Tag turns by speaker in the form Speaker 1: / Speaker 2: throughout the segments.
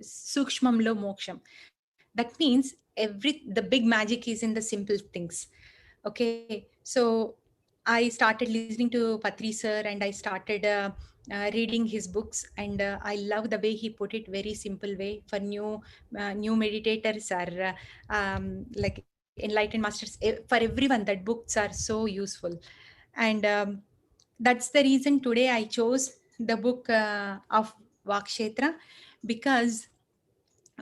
Speaker 1: Sukshmamlo moksham. That means the big magic is in the simple things. Okay, so I started listening to Patri sir, and I started reading his books, and I love the way he put it, very simple way for new meditators or like enlightened masters. For everyone, that books are so useful. And that's the reason today I chose the book of Vakshetra, because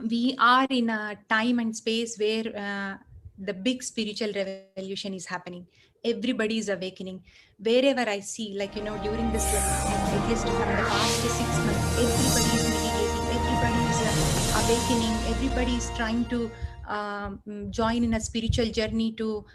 Speaker 1: we are in a time and space where the big spiritual revolution is happening. Everybody is awakening. Wherever I see, like, during this, at least from the past 6 months, everybody is meditating, everybody is awakening, everybody is trying to join in a spiritual journey to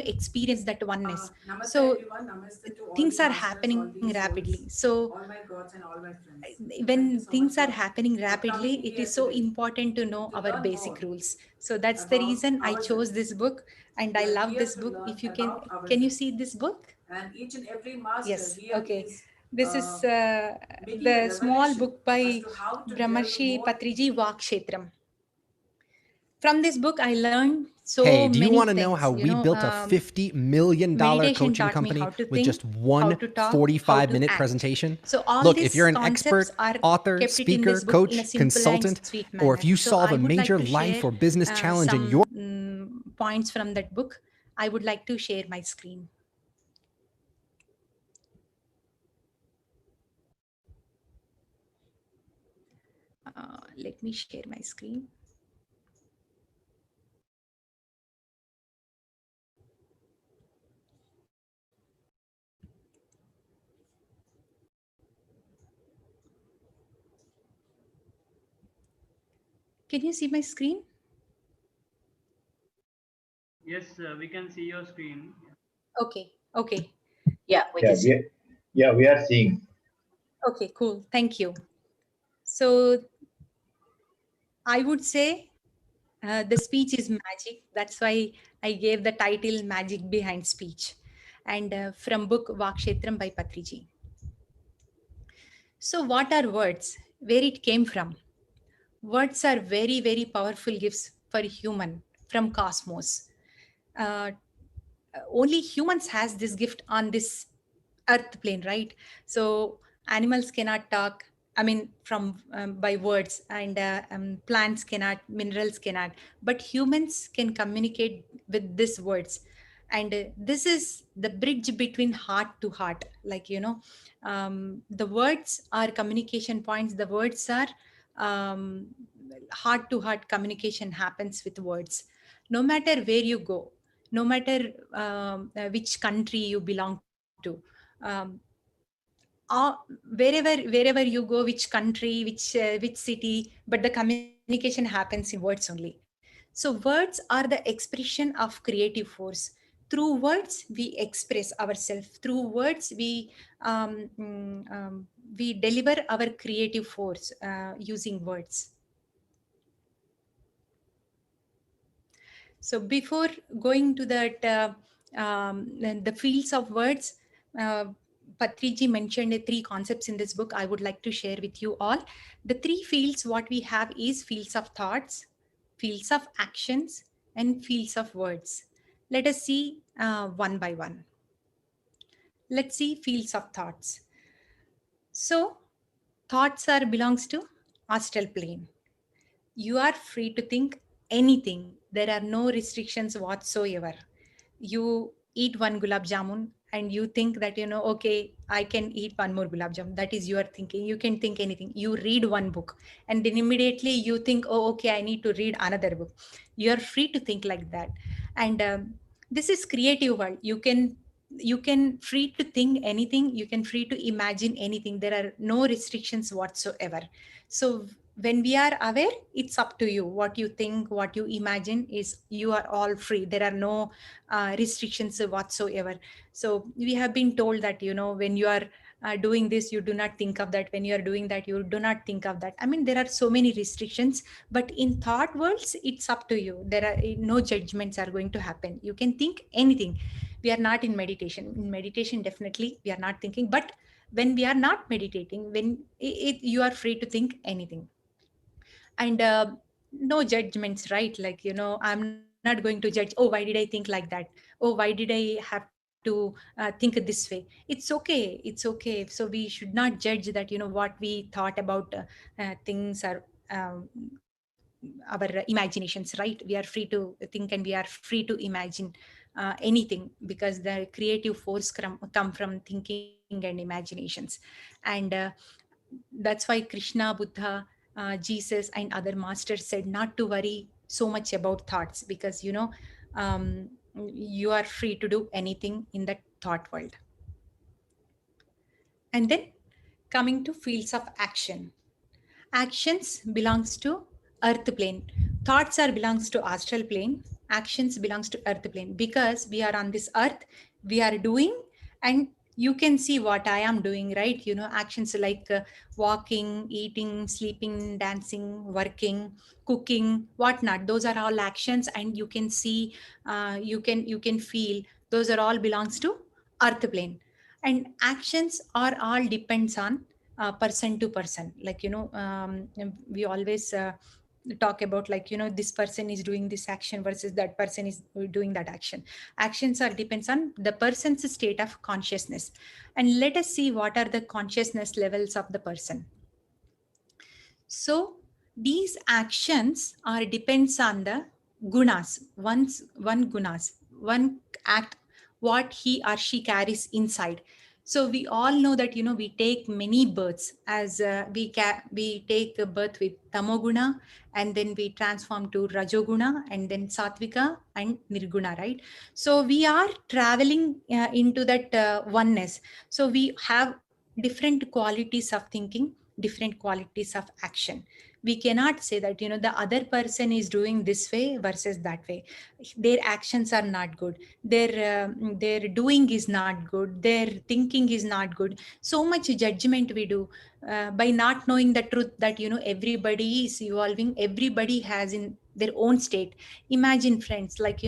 Speaker 1: experience that oneness.
Speaker 2: Namaste
Speaker 1: So
Speaker 2: everyone. Namaste to all
Speaker 1: things
Speaker 2: the
Speaker 1: are
Speaker 2: masters,
Speaker 1: happening
Speaker 2: all the
Speaker 1: rapidly.
Speaker 2: souls,
Speaker 1: So
Speaker 2: all my gods and all my friends. Thank you
Speaker 1: when
Speaker 2: so much
Speaker 1: things are
Speaker 2: for
Speaker 1: happening rapidly,
Speaker 2: coming
Speaker 1: it
Speaker 2: here
Speaker 1: is so
Speaker 2: today
Speaker 1: important to know
Speaker 2: to
Speaker 1: our
Speaker 2: learn more
Speaker 1: basic rules. So that's the
Speaker 2: about
Speaker 1: reason I chose
Speaker 2: ourselves.
Speaker 1: this book, and
Speaker 2: We
Speaker 1: I
Speaker 2: are
Speaker 1: love
Speaker 2: here
Speaker 1: this
Speaker 2: to
Speaker 1: book.
Speaker 2: learn
Speaker 1: If you
Speaker 2: about
Speaker 1: can you
Speaker 2: ourselves.
Speaker 1: see this book?
Speaker 2: And each and every master
Speaker 1: Yes.
Speaker 2: here
Speaker 1: Okay.
Speaker 2: is
Speaker 1: This is
Speaker 2: making a
Speaker 1: the small
Speaker 2: revelation
Speaker 1: book
Speaker 2: as
Speaker 1: by
Speaker 2: to how to delve
Speaker 1: Brahmarshi
Speaker 2: more
Speaker 1: Patriji,
Speaker 2: deeply.
Speaker 1: Vakshetram. From this book I learned so
Speaker 3: Hey, do you
Speaker 1: many
Speaker 3: want to know
Speaker 1: things.
Speaker 3: how we built a $50 million
Speaker 1: Meditation
Speaker 3: coaching
Speaker 1: taught me
Speaker 3: company
Speaker 1: how to
Speaker 3: with
Speaker 1: think,
Speaker 3: just
Speaker 1: how
Speaker 3: one
Speaker 1: to talk, how to
Speaker 3: 45-minute
Speaker 1: act.
Speaker 3: presentation?
Speaker 1: So all
Speaker 3: Look, if you're
Speaker 1: these
Speaker 3: an expert,
Speaker 1: concepts are
Speaker 3: author,
Speaker 1: kept it in
Speaker 3: speaker,
Speaker 1: this book in a
Speaker 3: coach,
Speaker 1: simple and
Speaker 3: consultant,
Speaker 1: sweet
Speaker 3: or
Speaker 1: manner.
Speaker 3: if you
Speaker 1: So
Speaker 3: solve
Speaker 1: I
Speaker 3: a
Speaker 1: would like
Speaker 3: major
Speaker 1: to
Speaker 3: life
Speaker 1: share
Speaker 3: or business challenge in your
Speaker 1: some points from that book. I would like to share my screen. Let me share my screen. Can you see my screen?
Speaker 4: Yes, we can see your screen.
Speaker 1: Okay. Okay.
Speaker 5: Yeah, we
Speaker 6: Yeah,
Speaker 5: can see.
Speaker 6: we are seeing.
Speaker 1: Okay, cool. Thank you. So I would say the speech is magic. That's why I gave the title Magic Behind Speech. And from book Vakshetram by Patriji. So what are words? Where it came from? Words are very, very powerful gifts for human from cosmos. Uh, Only humans has this gift on this earth plane, right? So animals cannot talk, I mean, from by words, and plants cannot, minerals cannot, but humans can communicate with these words. And this is the bridge between heart to heart, like, the words are communication points. The words are um, heart to heart communication happens with words. No matter where you go, no matter which country you belong to, um, wherever you go, which country, which city, but the communication happens in words only. So words are the expression of creative force. Through words we express ourselves. Through words we deliver our creative force using words. So before going to that, the fields of words, uh, Patriji mentioned three concepts in this book. I would like to share with you all. The three fields what we have is fields of thoughts, fields of actions, and fields of words. Let us see one by one. Let's see fields of thoughts. So thoughts are belongs to astral plane. You are free to think anything. There are no restrictions whatsoever. You eat one gulab jamun and you think that, okay, I can eat one more gulab jamun. That is your thinking. You can think anything. You read one book and then immediately you think, oh, okay, I need to read another book. You are free to think like that. And this is creative world. You can free to think anything. You can free to imagine anything. There are no restrictions whatsoever. So when we are aware, it's up to you. What you think, what you imagine, is you are all free. There are no restrictions whatsoever. So we have been told that, when you are doing this, you do not think of that. When you are doing that, you do not think of that. I mean, there are so many restrictions, but in thought worlds, it's up to you. There are no judgments are going to happen. You can think anything. We are not in meditation. In meditation, definitely we are not thinking, but when we are not meditating, when you are free to think anything. And no judgments, right? Like, I'm not going to judge, oh, why did I think like that? Oh, why did I have to think this way? It's okay, it's okay. So we should not judge that, what we thought about things are our imaginations, right? We are free to think and we are free to imagine anything, because the creative force come from thinking and imaginations. And that's why Krishna, Buddha, Jesus and other masters said not to worry so much about thoughts, because um, you are free to do anything in that thought world. And then coming to fields of action. Actions belongs to earth plane. Thoughts are belongs to astral plane. Actions belongs to earth plane, because we are on this earth, we are doing, and you can see what I am doing, right? Actions like walking, eating, sleeping, dancing, working, cooking, whatnot. Those are all actions, and you can see, you can feel. Those are all belongs to earth plane. And actions are all depends on person to person. Like, we always talk about, like, this person is doing this action versus that person is doing that action. Actions are depends on the person's state of consciousness. And let us see what are the consciousness levels of the person. So these actions are depends on the gunas, one gunas, one act, what he or she carries inside. So we all know that, we take many births, as we take a birth with tamoguna, and then we transform to rajoguna, and then satvika and nirguna, right? So we are traveling into that oneness. So we have different qualities of thinking, different qualities of action. We cannot say that, the other person is doing this way versus that way. Their actions are not good, their doing is not good, their thinking is not good. So much judgment we do by not knowing the truth, that, everybody is evolving, everybody has in their own state. Imagine, friends, like,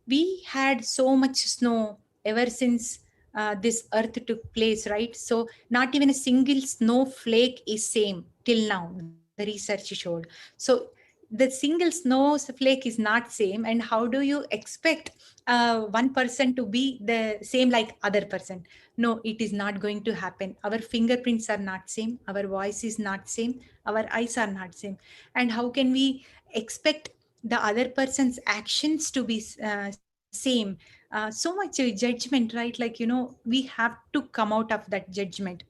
Speaker 1: we had so much snow ever since this earth took place, right? So not even a single snowflake is same till now, the research showed. So the single snowflake is not same, and how do you expect one person to be the same like other person? No, it is not going to happen. Our fingerprints are not same, our voice is not same, our eyes are not same. And how can we expect the other person's actions to be same? So much judgment, right? Like, we have to come out of that judgment.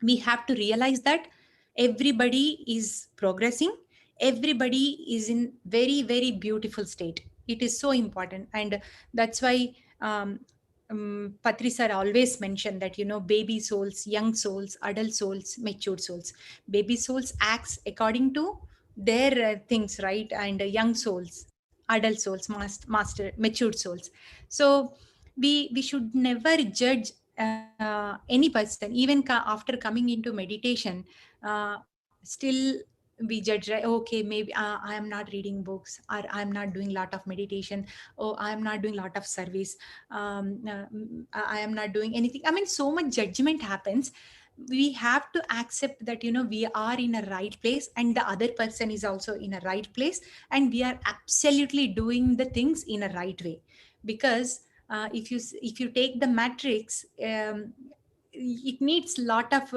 Speaker 1: We have to realize that everybody is progressing, everybody is in very, very beautiful state. It is so important. And that's why Patri sir always mentioned that, baby souls, young souls, adult souls, matured souls. Baby souls acts according to their things, right? And young souls, adult souls, master matured souls. So we should never judge any person, even after coming into meditation. Still we judge, right? Okay, maybe I am not reading books, or I am not doing lot of meditation, or I am not doing lot of service, I am not doing anything. I mean, so much judgment happens. We have to accept that, we are in a right place, and the other person is also in a right place, and we are absolutely doing the things in a right way. Because if you take the matrix, it needs lot of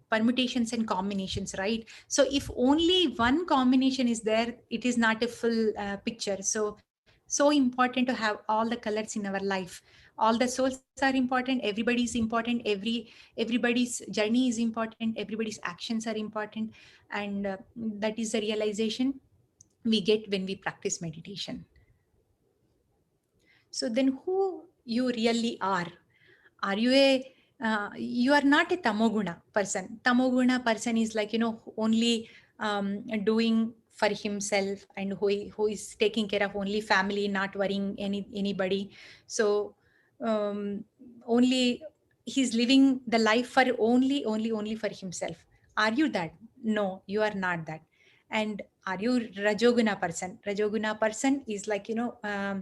Speaker 1: permutations and combinations, right? So if only one combination is there, it is not a full picture. So important to have all the colors in our life. All the souls are important, everybody is important, everybody's journey is important, everybody's actions are important. And that is the realization we get when we practice meditation. So then who you really are you a you are not a tamoguna person. Tamoguna person is like, only doing for himself, and who is taking care of only family, not worrying anybody. So um, only he's living the life for only for himself. Are you that? No, you are not that. And are you rajoguna person? Rajoguna person is like, uh,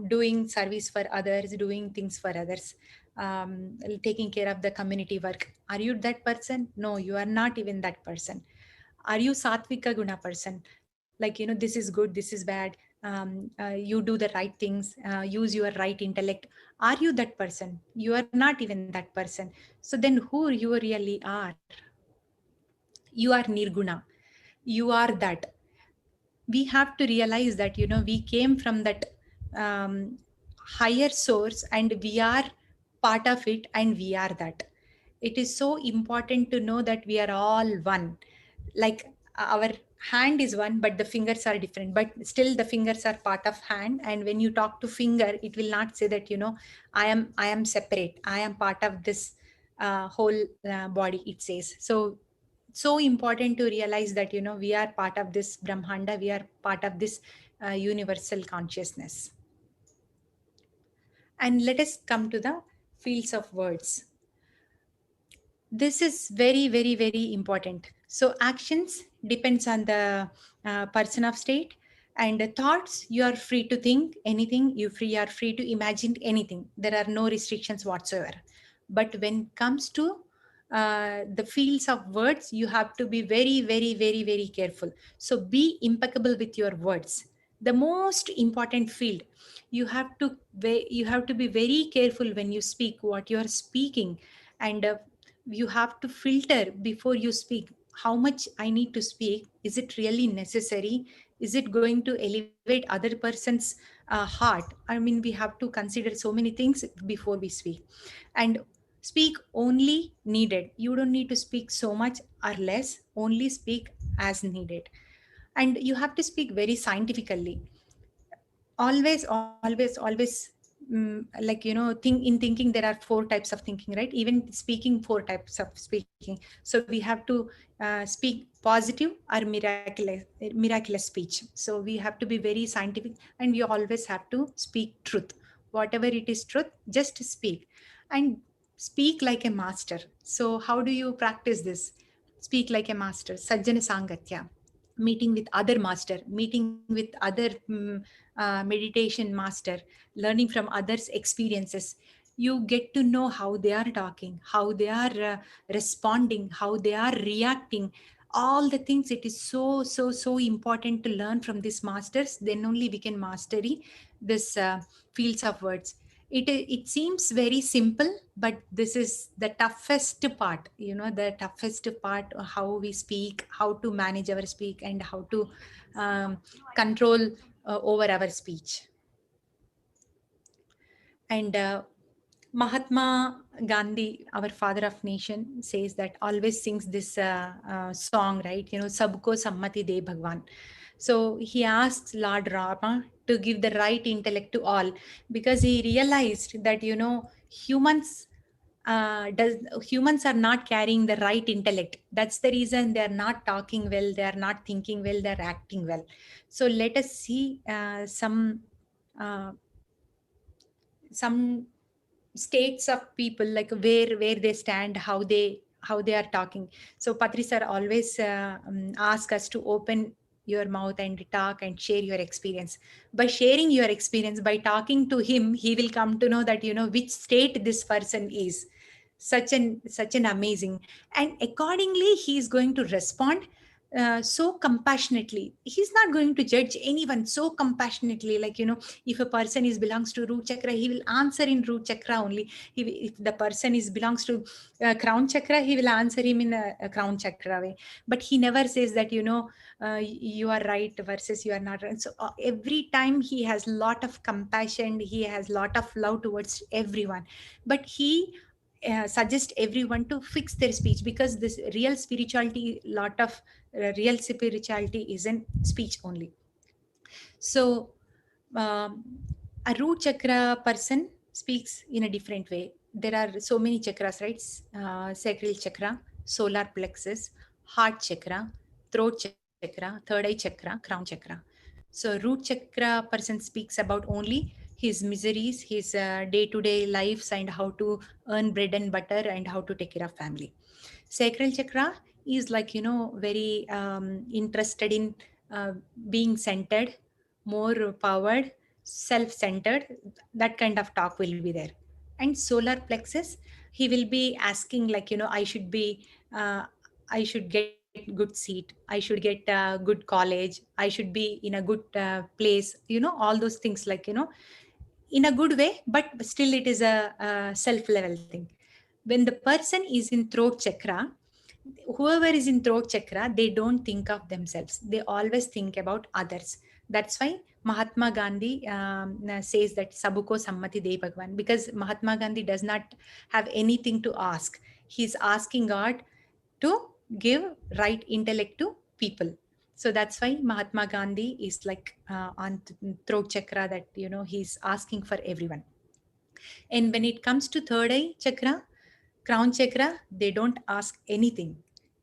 Speaker 1: doing service for others, doing things for others. taking care of the community work. Are you that person? No, you are not even that person. Are you Satvika Guna person? Like, this is good, this is bad. You do the right things, use your right intellect. Are you that person? You are not even that person. So then who you really are? You are Nirguna. You are that. We have to realize that we came from that um, higher source, and we are part of it, and we are that. It is so important to know that we are all one. Like, our hand is one, but the fingers are different, but still the fingers are part of hand. And when you talk to finger, it will not say that I am separate, I am part of this whole body, it says. So important to realize that we are part of this brahmanda, we are part of this universal consciousness. And let us come to the fields of words. This is very, very, very important. So actions depends on the person of state, and the thoughts, you are free to think anything, are free to imagine anything. There are no restrictions whatsoever. But when it comes to the fields of words, you have to be very, very, very, very careful. So be impeccable with your words. The most important field, you have to be very careful when you speak what you are speaking. And you have to filter before you speak. How much I need to speak? Is it really necessary? Is it going to elevate other person's heart? I mean, we have to consider so many things before we speak. And speak only needed. You don't need to speak so much or less. Only speak as needed. And you have to speak very scientifically. Always, thinking there are four types of thinking, right? Even speaking, four types of speaking. So we have to speak positive or miraculous speech. So we have to be very scientific, and we always have to speak truth. Whatever it is truth, just speak. And speak like a master. So how do you practice this? Speak like a master, sajjana sangatya. Meeting with other master, meeting with other meditation master, learning from others experiences. You get to know how they are talking, how they are responding, how they are reacting, all the things. It is so, so, so important to learn from these masters. Then only we can mastery this fields of words. It seems very simple, but this is the toughest part. The toughest part, how we speak, how to manage our speak, and how to control over our speech. And Mahatma Gandhi, our father of nation, says that, always sings this song, right? Sabko sammati de Bhagwan. So he asks Lord Rama to give the right intellect to all, because he realized that humans humans are not carrying the right intellect. That's the reason they are not talking well, they are not thinking well, they are acting well. So let us see uh, some states of people, like where they stand, how they are talking. So Patri sir always ask us to open your mouth and talk and share your experience. By sharing your experience, by talking to him, he will come to know that which state this person is. Such an amazing. And accordingly he is going to respond so compassionately. He's not going to judge anyone so compassionately. Like, if a person is belongs to root chakra, he will answer in root chakra only. If the person is belongs to crown chakra, he will answer him in a crown chakra way. But he never says that you are right versus you are not right. So every time he has lot of compassion, he has lot of love towards everyone. But he suggest everyone to fix their speech, because this real spirituality, lot of real spirituality is in speech only. So um, a root chakra person speaks in a different way. There are so many chakras, right? Sacral chakra, solar plexus, heart chakra, throat chakra, third eye chakra, crown chakra. So root chakra person speaks about only his miseries, his day-to-day lives, and how to earn bread and butter, and how to take care of family. Sacral chakra is like very interested in uh, being centered, more powered, self-centered. That kind of talk will be there. And solar plexus, he will be asking like, uh, I should get good seat, I should get good college, I should be in a good place, all those things, like, in a good way, but still it is a self level thing. When the person is in throat chakra, whoever is in throat chakra, they don't think of themselves, they always think about others. That's why Mahatma Gandhi says that sabuko sammati de bhagwan, because Mahatma Gandhi does not have anything to ask, he's asking God to give right intellect to people. So that's why Mahatma Gandhi is like on throat chakra, that he's asking for everyone. And when it comes to third eye chakra, crown chakra, they don't ask anything,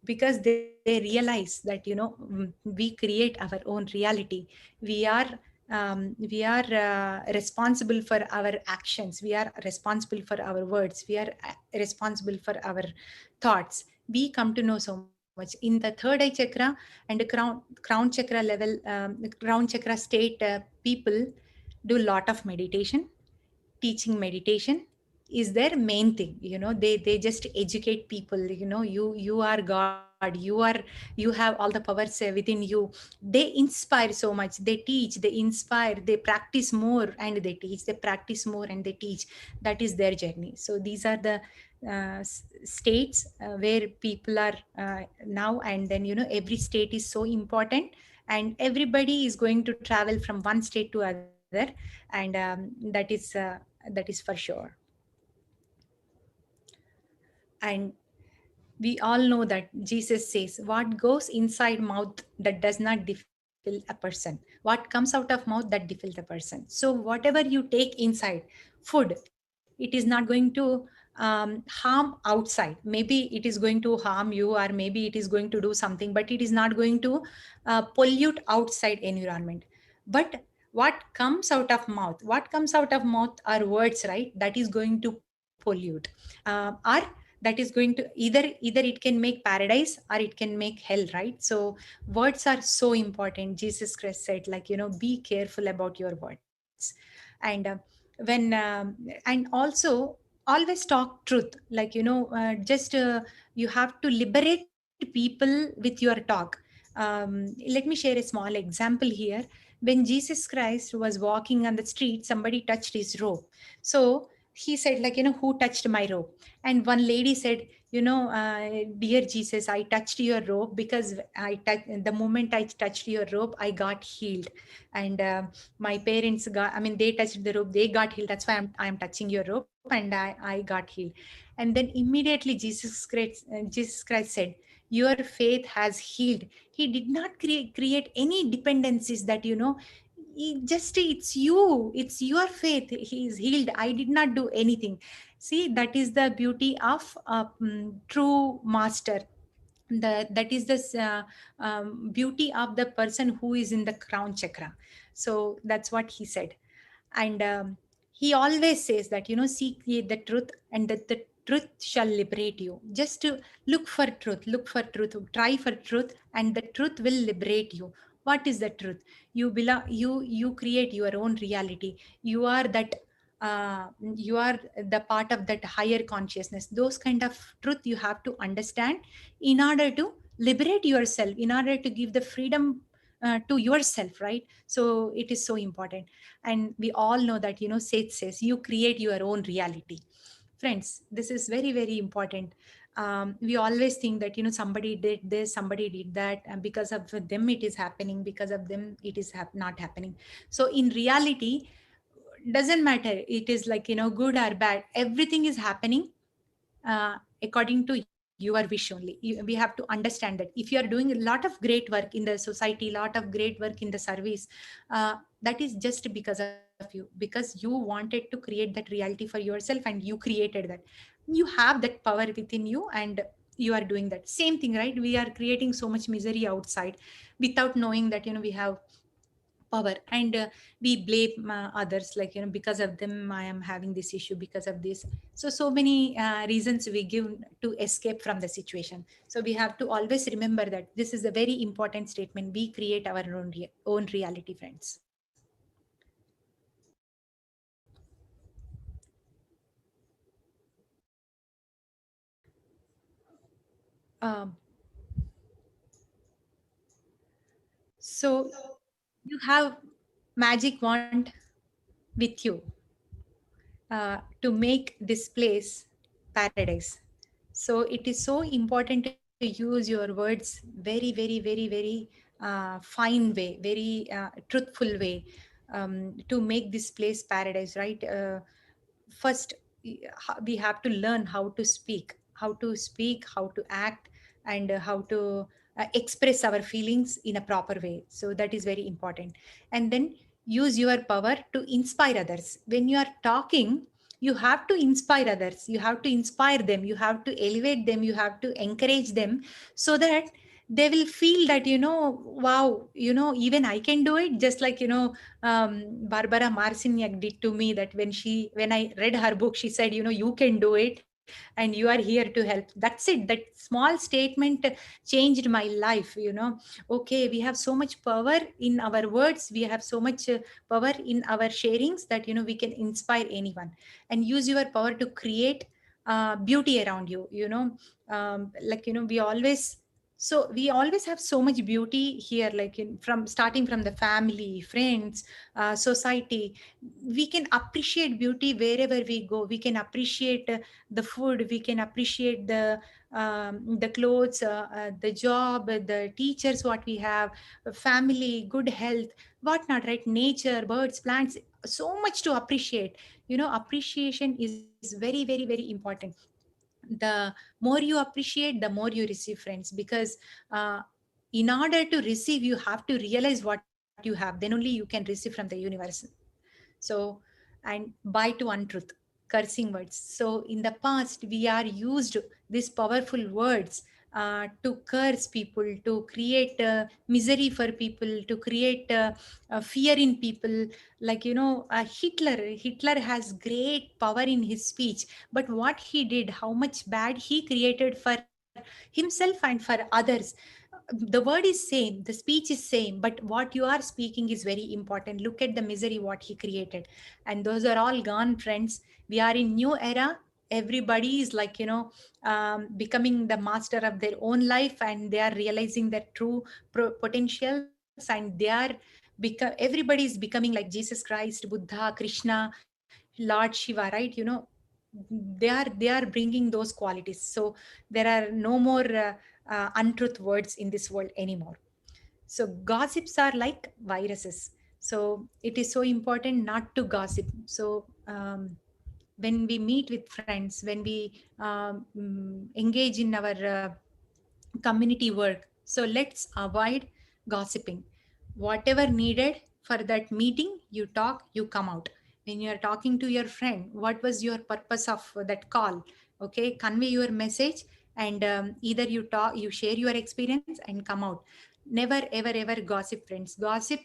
Speaker 1: because they realize that we create our own reality. We are responsible for our actions, we are responsible for our words, we are responsible for our thoughts. We come to know so much in the third eye chakra and the crown chakra level, crown chakra state. People do a lot of meditation. Teaching meditation is their main thing. They just educate people. You are God, you have all the powers within you. They inspire so much, they teach, they inspire, they practice more and they teach, they practice more and they teach. That is their journey. So these are the states where people are now. And then every state is so important, and everybody is going to travel from one state to other. And that is for sure. And we all know that Jesus says, what goes inside mouth that does not defile a person, what comes out of mouth that defiles a person. So whatever you take inside, food, it is not going to harm outside. Maybe it is going to harm you, or maybe it is going to do something, but it is not going to pollute outside environment. But what comes out of mouth are words, right? That is going to pollute, or that is going to either it can make paradise or it can make hell, right? So words are so important. Jesus Christ said, like, be careful about your words. And when and also always talk truth, like, just you have to liberate people with your talk. Let me share a small example here. When Jesus Christ was walking on the street, somebody touched his robe. So he said, like, who touched my robe? And one lady said, dear Jesus, I touched your robe because the moment I touched your robe, I got healed. And my parents got, I mean, they touched the robe, they got healed. That's why I'm touching your robe, and I got healed. And then immediately Jesus Christ said, your faith has healed. He did not create any dependencies, that it's you, it's your faith, he is healed, I did not do anything. See, that is the beauty of true master. That is the beauty of the person who is in the crown chakra. So that's what he said. And he always says that, seek ye the truth, and that the truth shall liberate you. Just to look for truth, try for truth, and the truth will liberate you. What is the truth? You create your own reality. You are that, you are the part of that higher consciousness. Those kind of truth you have to understand in order to liberate yourself, in order to give the freedom to yourself, right? So it is so important. And we all know that, Seth says, you create your own reality. Friends, this is very, very important. We always think that, somebody did this, somebody did that, and because of them it is happening, because of them it is not happening. So in reality, doesn't matter, it is like, good or bad, everything is happening according to your wish only. We have to understand that if you are doing a lot of great work in the society, lot of great work in the service, that is just because of you, because you wanted to create that reality for yourself and you created that. You have that power within you, and you are doing that same thing, right? We are creating so much misery outside without knowing that, we have power. And we blame others, like, because of them I am having this issue, because of this. So many reasons we give to escape from the situation. So we have to always remember that this is a very important statement: we create our own reality, friends. Um, so you have magic wand with you to make this place paradise. So it is so important to use your words very, very, very, very fine way, very truthful way, to make this place paradise, right? First, we have to learn how to speak, how to act, and how to express our feelings in a proper way. So that is very important. And then use your power to inspire others. When you are talking, you have to inspire others, you have to inspire them, you have to elevate them, you have to encourage them, so that they will feel that, wow, even I can do it, just like, Barbara Marciniak did to me, that when I read her book, she said, you can do it, and you are here to help. That's it. That small statement changed my life. Okay, we have so much power in our words, we have so much power in our sharings, that we can inspire anyone. And use your power to create beauty around you. Like, we always have so much beauty here, like, from starting from the family, friends, society. We can appreciate beauty wherever we go. We can appreciate the food, we can appreciate the clothes, the job, the teachers what we have, family, good health, whatnot, right? Nature, birds, plants, so much to appreciate. Appreciation is very, very, very important. The more you appreciate, the more you receive, friends, because uh, in order to receive, you have to realize what you have, then only you can receive from the universe. So, and bye to untruth, cursing words. So in the past, we are used these powerful words to curse people, to create misery for people, to create fear in people. Like, Hitler has great power in his speech, but what he did, how much bad he created for himself and for others. The word is same, the speech is same, but what you are speaking is very important. Look at the misery what he created, and those are all gone, friends. We are in new era. Everybody is like, becoming the master of their own life, and they are realizing their true potentials, and they are everybody is becoming like Jesus Christ, Buddha, Krishna, Lord Shiva, right? They are bringing those qualities. So there are no more untruth words in this world anymore. So gossips are like viruses. So it is so important not to gossip. So when we meet with friends, when we engage in our community work, so let's avoid gossiping. Whatever needed for that meeting, you talk, you come out. When you are talking to your friend, what was your purpose of that call? Okay, convey your message, and either you talk, you share your experience and come out. Never ever ever gossip, friends. Gossip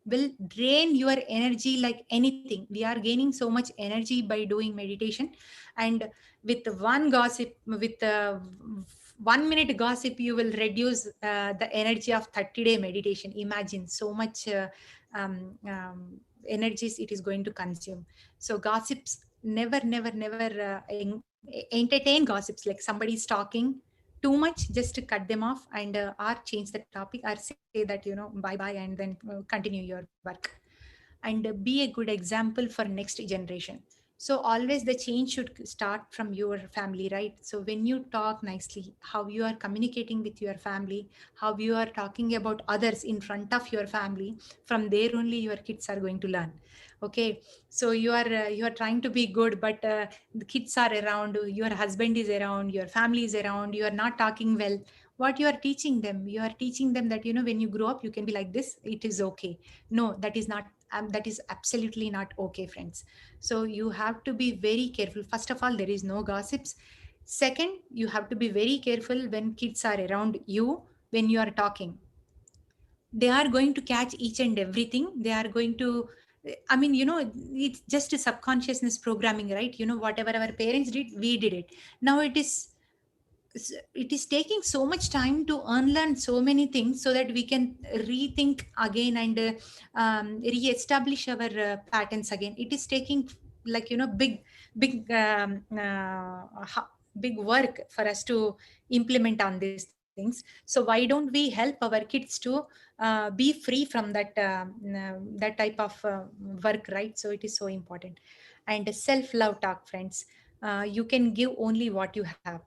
Speaker 1: will drain your energy like anything. We are gaining so much energy by doing meditation, and with one gossip, with 1 minute gossip, you will reduce the energy of 30-day meditation. Imagine so much um, um, energies it is going to consume. So gossips, never, never, never entertain gossips. Like somebody is talking too much, just to cut them off, and or change the topic, or say that, bye bye, and then continue your work. And be a good example for next generation. So always the change should start from your family, right? So when you talk nicely, how you are communicating with your family, how you are talking about others in front of your family, from there only your kids are going to learn. Okay, so you are trying to be good, but the kids are around, your husband is around, your family is around, you are not talking well. What you are teaching them? You are teaching them that, when you grow up, you can be like this, it is okay. No, that is not, that is absolutely not okay, friends. So you have to be very careful. First of all, there is no gossips. Second, you have to be very careful when kids are around you. When you are talking, they are going to catch each and everything. They are going to, I mean, it's just a subconsciousness programming, right? Whatever our parents did, we did it. Now it is taking so much time to unlearn so many things, so that we can rethink again, and re-establish our patterns again. It is taking, like, big big work for us to implement on these things. So why don't we help our kids to be free from that type of work, right? So it is so important. And self love talk, friends. You can give only what you have.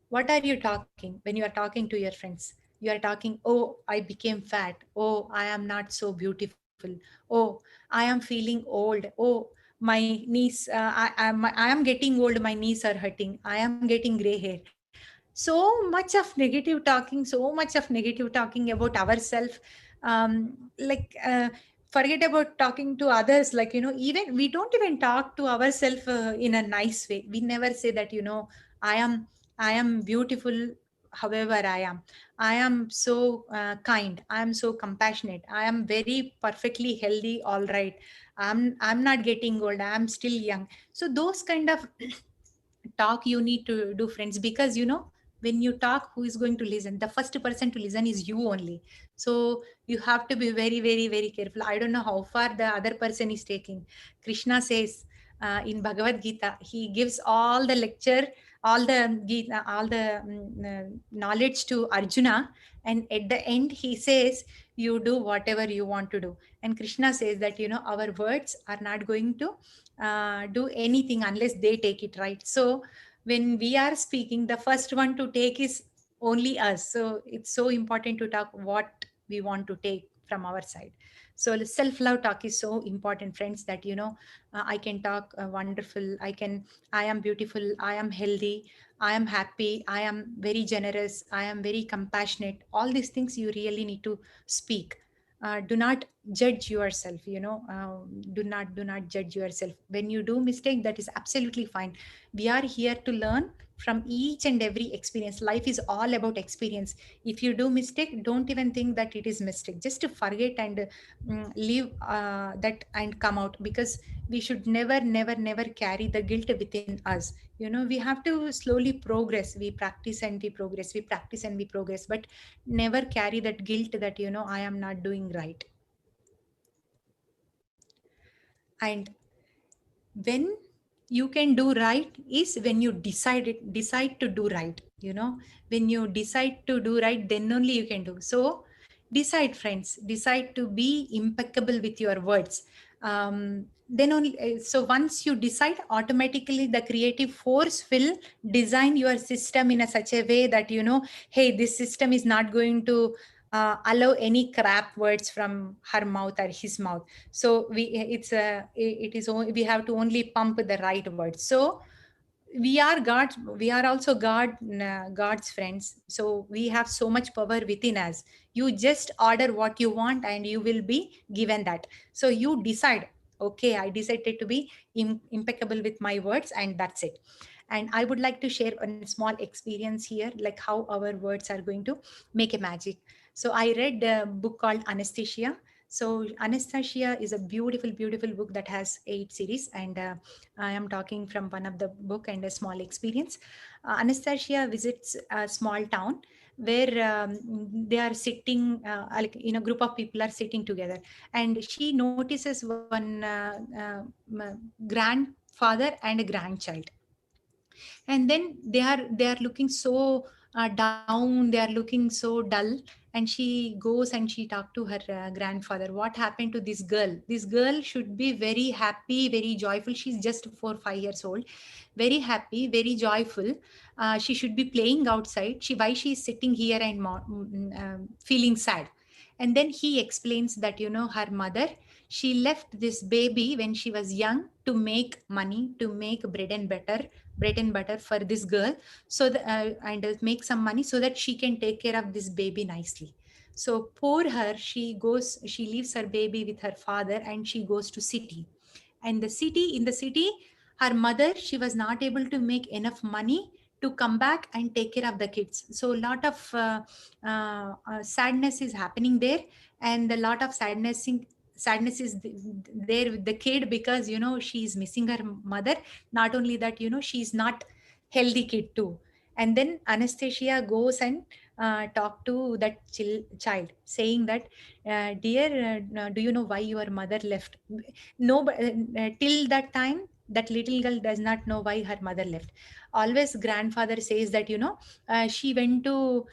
Speaker 1: What are you talking when you are talking to your friends? You are talking, oh, I became fat, oh, I am not so beautiful, oh, I am feeling old, oh, my knees, I am getting old, my knees are hurting, I am getting gray hair. So much of negative talking, so much of negative talking about ourselves. Like forget about talking to others, like, even we don't even talk to ourselves in a nice way. We never say that, i am I am beautiful however I am. I am so kind, I am so compassionate, I am very perfectly healthy, all right. I'm not getting old, I am still young. So those kind of talk you need to do, friends, because when you talk, who is going to listen? The first person to listen is you only. So you have to be very, very, very careful. I don't know how far the other person is taking. Krishna says in Bhagavad Gita, he gives all the lecture, all the Gita, all the knowledge to Arjuna, and at the end he says, you do whatever you want to do. And Krishna says that our words are not going to do anything unless they take it, right? So when we are speaking, the first one to take is only us. So it's so important to talk what we want to take from our side. So self love talk is so important, friends, that I can talk wonderful, I am beautiful, I am healthy, I am happy, I am very generous, I am very compassionate. All these things you really need to speak. Do not judge yourself, do not judge yourself. When you do mistake, that is absolutely fine. We are here to learn from each and every experience. Life is all about experience. If you do mistake, don't even think that it is mistake. Just to forget and leave that and come out, because we should never carry the guilt within us. We have to slowly progress. We practice and we progress, we practice and we progress, but never carry that guilt that I am not doing right. And when you can do right is when you decide to do right. When you decide to do right, then only you can do. So decide, friends, decide to be impeccable with your words. Then only so once you decide, automatically the creative force will design your system in a such a way that hey, this system is not going to allow any crap words from her mouth or his mouth. So we have to only pump the right words. So we are god, we are also god's friends. So we have so much power within us. You just order what you want and you will be given that. So you decide, okay, I decided to be impeccable with my words, and that's it. And I would like to share a small experience here, like how our words are going to make a magic. So I read a book called Anesthesia. So Anastasia is a beautiful, beautiful book that has 8 series, and I am talking from one of the book and a small experience. Anastasia visits a small town where they are sitting, like group of people are sitting together, and she notices one grandfather and a grandchild. And then they are looking so down, they are looking so dull. And she goes and she talked to her grandfather, what happened to this girl? This girl should be very happy, very joyful. She's just 4 5 years old, very happy, very joyful. She should be playing outside. Why she is sitting here and feeling sad? And then he explains that her mother, she left this baby when she was young to make money, to make bread and butter for this girl. So and make some money so that she can take care of this baby nicely. So poor her, she leaves her baby with her father and she goes to city. And in the city, her mother, she was not able to make enough money to come back and take care of the kids. So a lot of sadness is happening there. And a lot of sadness is there with the kid, because she is missing her mother. Not only that, she's not healthy kid too. And then Anastasia goes and talk to that child, saying that, dear, do you know why your mother left? No, but till that time that little girl does not know why her mother left. Always grandfather says that, she went to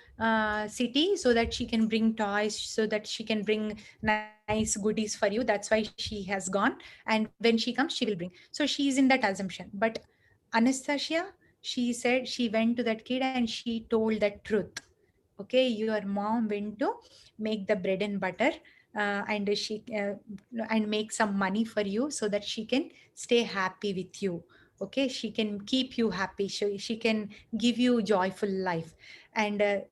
Speaker 1: city so that she can bring toys, so that she can bring nice goodies for you. That's why she has gone. And when she comes, she will bring. So she is in that assumption. But Anastasia, she said she went to that kid and she told the truth. Okay, your mom went to make the bread and butter, and make some money for you so that she can stay happy with you. Okay, she can keep you happy, she can give you joyful life. And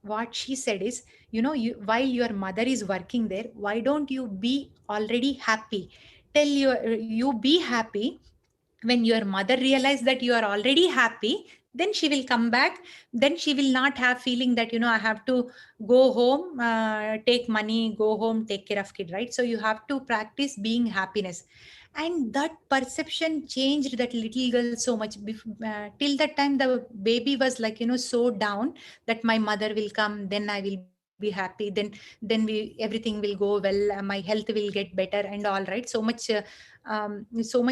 Speaker 1: what she said is, while your mother is working there, why don't you be already happy? You be happy. When your mother realize that you are already happy, then she will come back. Then she will not have feeling that, I have to go home, take money, go home, take care of kid, right? So you have to practice being happiness. And that perception changed that little girl so much. Till that time, the baby was like, so down, that my mother will come, then I will be happy, then everything will go well, my health will get better and all, right? So much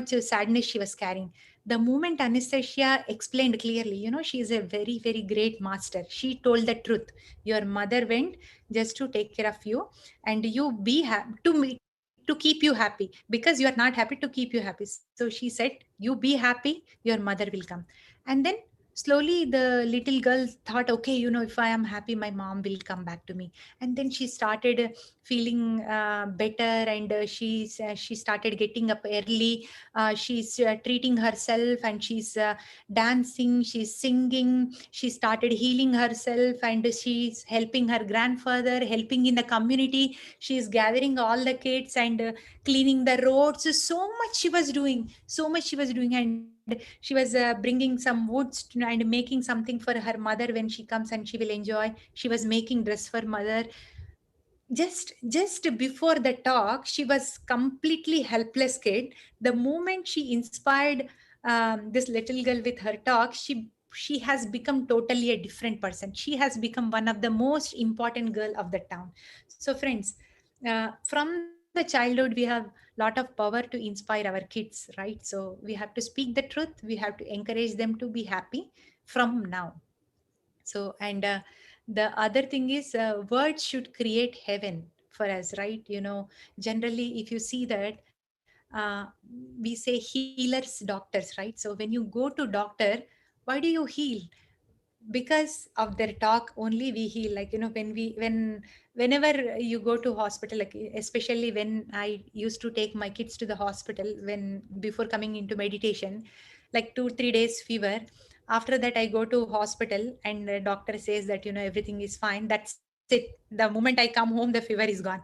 Speaker 1: sadness she was carrying. The moment Anastasia explained clearly, she is a very, very great master. She told the truth. Your mother went just to take care of you, and you be happy to keep you happy, because you are not happy, to keep you happy. So she said, you be happy, your mother will come. And then slowly the little girl thought, okay, if I am happy, my mom will come back to me. And then she started feeling better, and she started getting up early. She's treating herself, and she's dancing, she's singing, she started healing herself, and she's helping her grandfather, helping in the community. She's gathering all the kids and cleaning the roads. So much she was doing, so much she was doing. And she was bringing some woods and making something for her mother. When she comes and she will enjoy, she was making dress for mother. Just before the talk, she was completely helpless kid. The moment she inspired this little girl with her talk, she has become totally a different person. She has become one of the most important girl of the town. So friends, from the childhood we have lot of power to inspire our kids, right? So we have to speak the truth, we have to encourage them to be happy from now. So, and the other thing is, words should create heaven for us, right? Generally, if you see that, we say healers, doctors, right? So when you go to doctor, why do you heal? Because of their talk only we heal. Like, whenever you go to hospital, like especially when I used to take my kids to the hospital, when before coming into meditation, like 2 3 days fever. After that I go to hospital, and the doctor says that, everything is fine, that's it. The moment I come home, the fever is gone.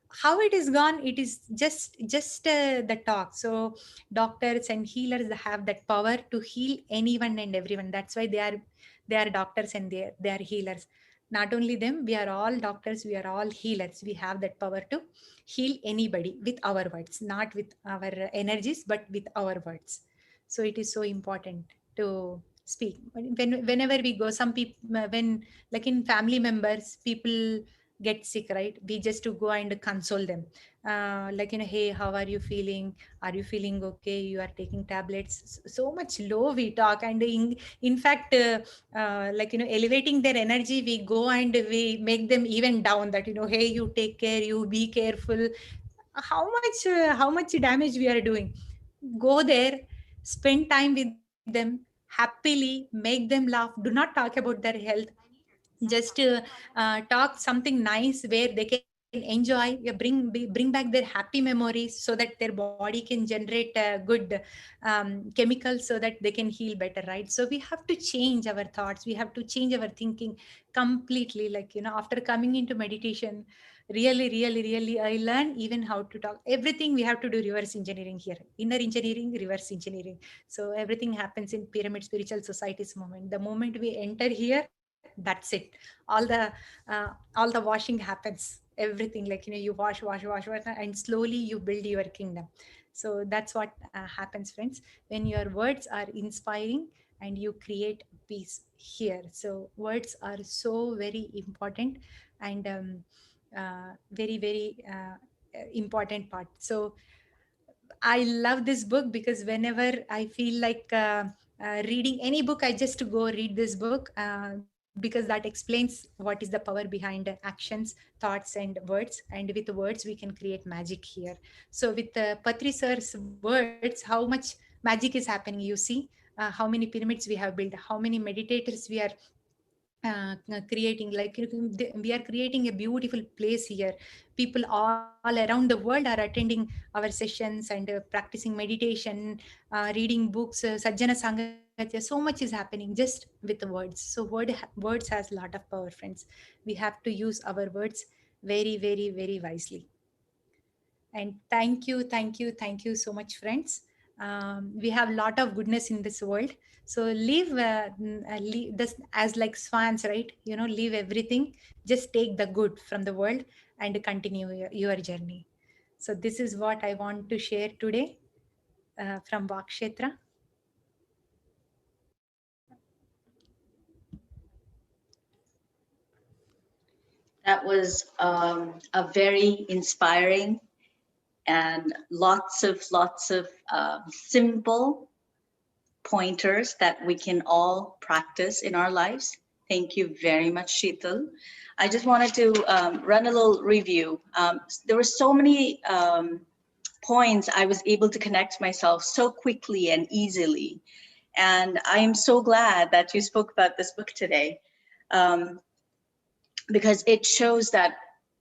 Speaker 1: How it is gone? It is just the talk. So doctors and healers, they have that power to heal anyone and everyone. That's why they are doctors, and they are healers. Not only them, we are all doctors, we are all healers. We have that power to heal anybody with our words, not with our energies, but with our words. So it is so important to speak. Whenever we go, some people, when, like in family members, people get sick, right? We just to go and console them. Like, hey, how are you feeling? Are you feeling okay? You are taking tablets? So much low we talk. And in fact, like, elevating their energy, we go and we make them even down, that, hey, you take care, you be careful. How much damage we are doing? Go there, spend time with them happily, make them laugh. Do not talk about their health. Just talk something nice where they can enjoy. Bring back their happy memories, so that their body can generate good chemicals, so that they can heal better, right? So we have to change our thoughts, we have to change our thinking completely. Like, after coming into meditation, really, really, really, I learned even how to talk. Everything we have to do reverse engineering here. Inner engineering, reverse engineering. So everything happens in Pyramid Spiritual Society's moment. The moment we enter here, that's it. all the all the washing happens. Everything, like, you wash, and slowly you build your kingdom. So that's what happens, friends, when your words are inspiring and you create peace here. So words are so very important, and very, very important part. So I love this book because whenever I feel like reading any book, I just go read this book because that explains what is the power behind actions, thoughts, and words. And with words, we can create magic here. So, with Patri sir's words, how much magic is happening, you see. How many pyramids we have built, how many meditators we are creating, like we are creating a beautiful place here. People all around the world are attending our sessions and practicing meditation, reading books, sajjana sangatya. So much is happening just with the words. So words has a lot of power, friends. We have to use our words very, very, very wisely. And thank you so much, friends. We have a lot of goodness in this world. So leave this as like swans, right? Leave everything. Just take the good from the world and continue your journey. So this is what I want to share today from Vakshetra.
Speaker 5: That was a very inspiring and lots of simple pointers that we can all practice in our lives. Thank you very much, Sheetal. I just wanted to run a little review. There were so many points I was able to connect myself so quickly and easily. And I am so glad that you spoke about this book today, because it shows that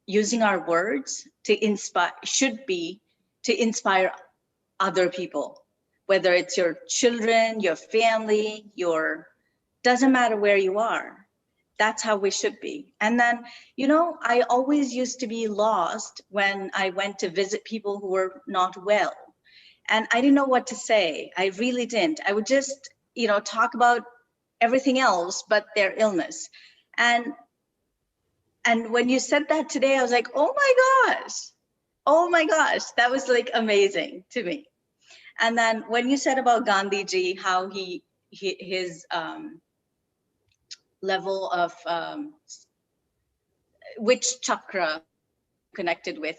Speaker 5: using our words to inspire should be to inspire other people, whether it's your children, your family, doesn't matter where you are. That's how we should be. And then, I always used to be lost when I went to visit people who were not well. And I didn't know what to say. I really didn't. I would just, talk about everything else but their illness. And when you said that today, I was like, oh my gosh, that was like amazing to me. And then when you said about Gandhiji, how his level of which chakra connected with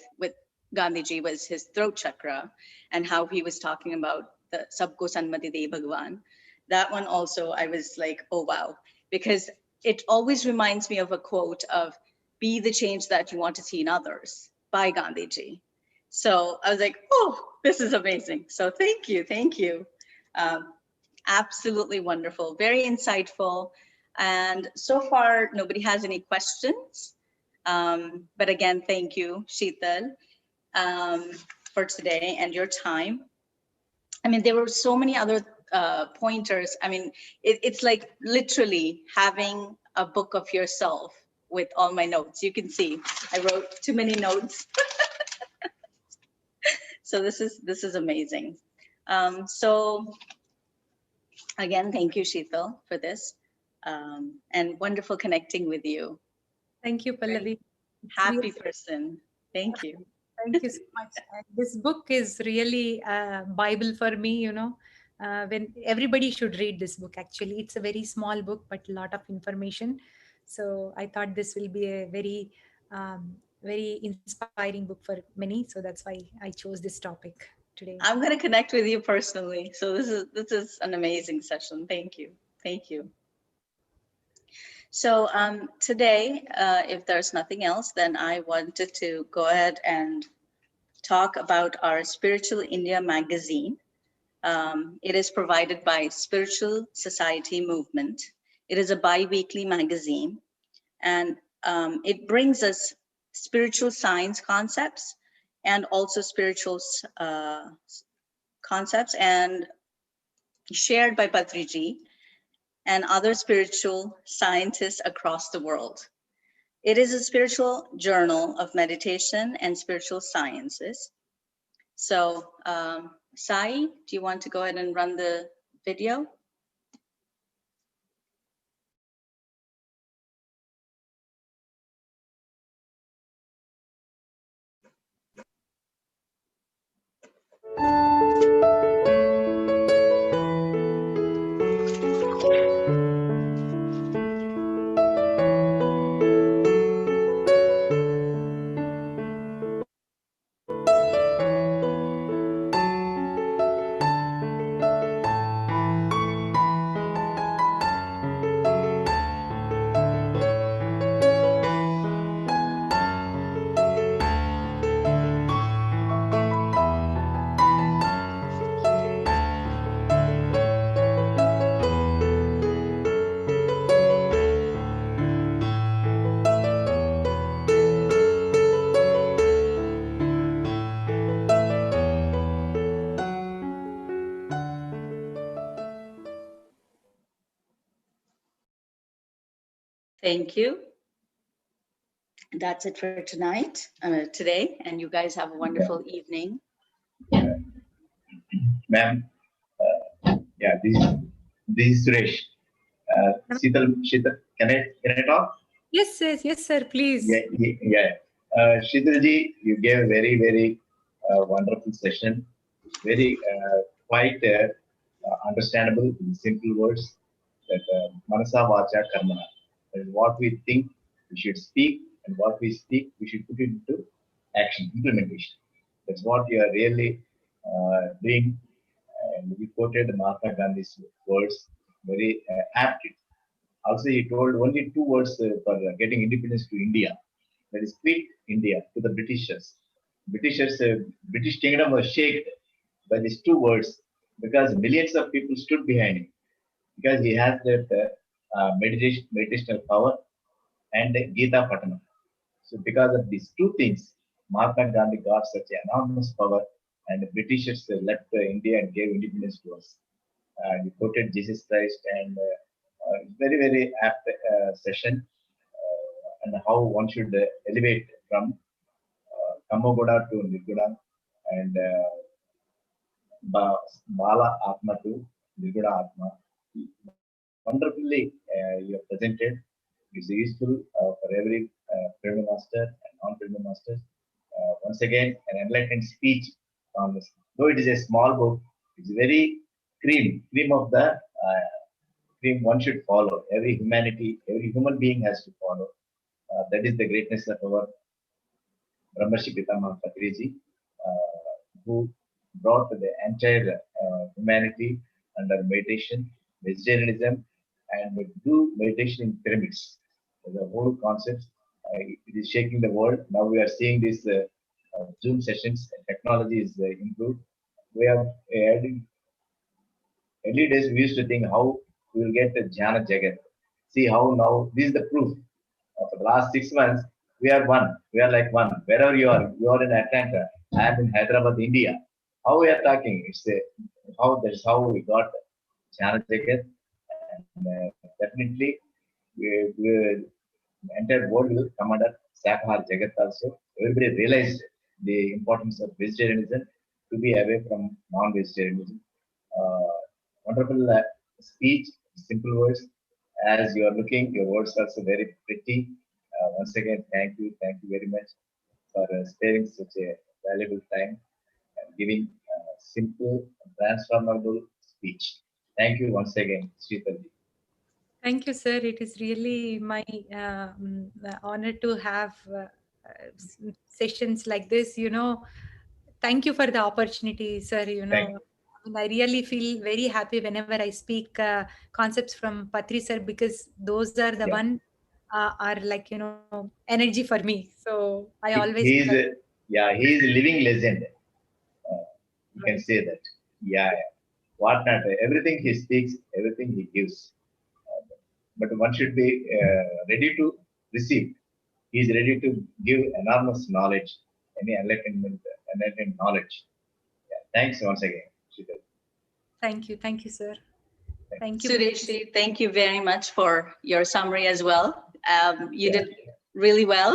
Speaker 5: Gandhiji was his throat chakra, and how he was talking about the Sabko Sanmati De Bhagwan. That one also, I was like, oh wow, because it always reminds me of a quote of "Be the change that you want to see in others" by Gandhiji. So I was like, oh, this is amazing. So thank you. Absolutely wonderful, very insightful. And so far, nobody has any questions. But again, thank you, Sheetal, for today and your time. I mean, there were so many other pointers. I mean, it's like literally having a book of yourself with all my notes. You can see I wrote too many notes. So this is amazing. So again, thank you, Sheetal, for this, and wonderful connecting with you.
Speaker 1: Thank you, Pallavi.
Speaker 5: Happy person. Thank you.
Speaker 1: Thank you so much. This book is really a Bible for me, when everybody should read this book. Actually, it's a very small book, but a lot of information. So I thought this will be a very inspiring book for many. So that's why I chose this topic today.
Speaker 5: I'm going to connect with you personally. So this is an amazing session. Thank you. Thank you. So today, if there's nothing else, then I wanted to go ahead and talk about our Spiritual India magazine. It is provided by Spiritual Society Movement. It is a bi-weekly magazine, and it brings us spiritual science concepts and also spiritual concepts, and shared by Patriji and other spiritual scientists across the world. It is a spiritual journal of meditation and spiritual sciences. So, Sai, do you want to go ahead and run the video? Thank you. That's it for tonight, today, and you guys have a wonderful evening.
Speaker 6: Ma'am, yeah, this is Suresh. Sheetal, can I talk?
Speaker 1: Yes, sir, please.
Speaker 6: Yeah. Sheetalji, you gave a very wonderful session. Very quite understandable in simple words. That manasa vacha karmana. That is what we think we should speak, and what we speak we should put it into action, implementation. That's what you are really doing. And we quoted Mahatma Gandhi's words very aptly. Also, he told only two words for getting independence to India. That is, quit India to the Britishers. British kingdom was shaken by these two words because millions of people stood behind him. Because he has that meditational power and Gita Patanam. So, because of these two things, Mahatma Gandhi got such enormous power, and the Britishers left India and gave independence to us. And he quoted Jesus Christ, and very apt session, and how one should elevate from Kamagoda to Nirguna, and Bala Atma to Nirguna Atma. Wonderfully you have presented. It's useful for every film master and non-film masters. Once again, an enlightened speech on this. Though it is a small book, it's very cream of the cream one should follow. Every human being has to follow. That is the greatness of our Brahmarshi Pitama Patriji, who brought the entire humanity under meditation, vegetarianism, and we do meditation in pyramids. The whole concept, it is shaking the world. Now we are seeing these Zoom sessions. Technology is improved. We are adding. Early days we used to think how we will get the Jnana Jagat. See how now this is the proof. For the last 6 months, we are one. We are like one. Wherever you are in Atlanta. I am in Hyderabad, India. How we are talking? It's how that's how we got Jnana Jagat, and definitely we entire world will come under Sakahar Jagat also. Everybody realized the importance of vegetarianism to be away from non-vegetarianism. Uh, Wonderful speech, simple words. As you are looking, your words are so very pretty. Once again, thank you very much for sparing such a valuable time and giving simple, transformable speech. Thank you once again, Sritalji.
Speaker 1: Thank you, sir. It is really my honor to have sessions like this. Thank you for the opportunity, sir.
Speaker 6: Thank
Speaker 1: And I really feel very happy whenever I speak concepts from Patri sir, because those are the
Speaker 6: you.
Speaker 1: one are like energy for me. So I always
Speaker 6: He is he is a living legend. Uh, you can say that. Yeah. What not? Everything he speaks, everything he gives. But one should be ready to receive. He is ready to give enormous knowledge, any enlightened knowledge. Yeah. Thanks once again, Sheetal.
Speaker 1: thank you, sir. Thank you,
Speaker 5: Suresh, thank you very much for your summary as well. You
Speaker 6: Yeah.
Speaker 5: did really well.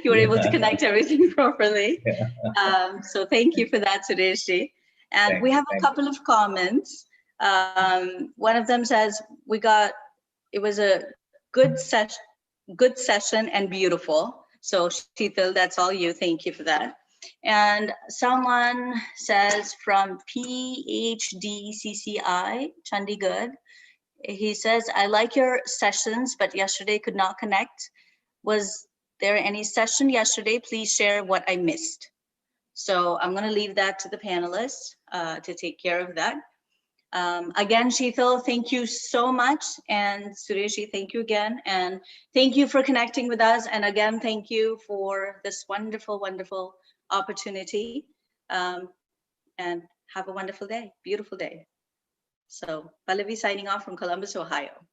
Speaker 5: You were able to connect everything properly. So thank you for that, Suresh. And we have a couple of comments. One of them says, it was a good session and beautiful. So Sheetal, that's all you. Thank you for that. And someone says from PHDCCI, Chandigarh, he says, I like your sessions, but yesterday could not connect. Was there any session yesterday? Please share what I missed. So I'm going to leave that to the panelists to take care of that. Again, Sheetal, thank you so much. And Sureshi, thank you again. And thank you for connecting with us. And again, thank you for this wonderful, wonderful opportunity. And have a wonderful day, beautiful day. So Pallavi signing off from Columbus, Ohio.